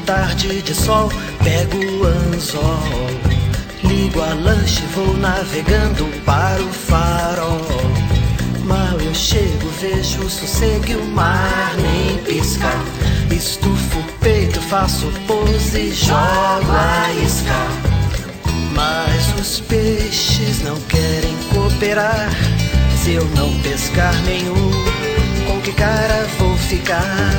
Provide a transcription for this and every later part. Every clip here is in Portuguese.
tarde de sol, pego o anzol, ligo a lanche, vou navegando para o farol. Mal eu chego, vejo sossego e o mar nem pisca. Estufo o peito, faço pose, jogo a isca. Mas os peixes não querem cooperar. Se eu não pescar nenhum, com que cara vou ficar?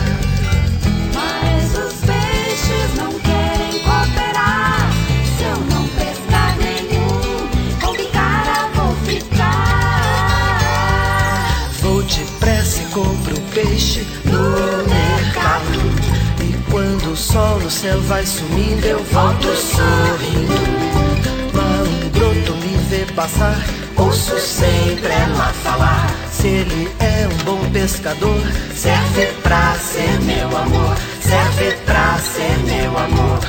Mas os peixes não querem cooperar. Se eu não pescar nenhum, com que cara vou ficar? Vou depressa e compro peixe no mercado. E quando o sol no céu vai sumindo, eu volto sorrindo. Mal um broto me vê passar, ouço sempre ela falar. Se ele é um bom pescador, serve pra ser meu amor, serve pra ser meu amor.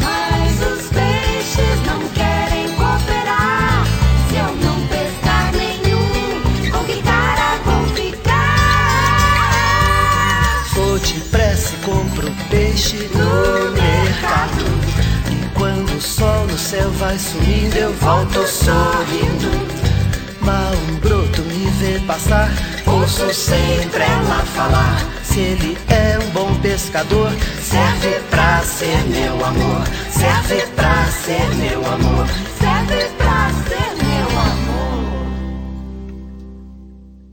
Mas os peixes não querem cooperar. Se eu não pescar nenhum, com que cara vou ficar? Vou depressa e compro peixe no mercado. E quando o sol no céu vai sumindo, eu volto sorrindo. Mal um broto me vê passar, ouço sempre ela falar. Se ele é um bom pescador, serve pra ser meu amor, serve pra ser meu amor.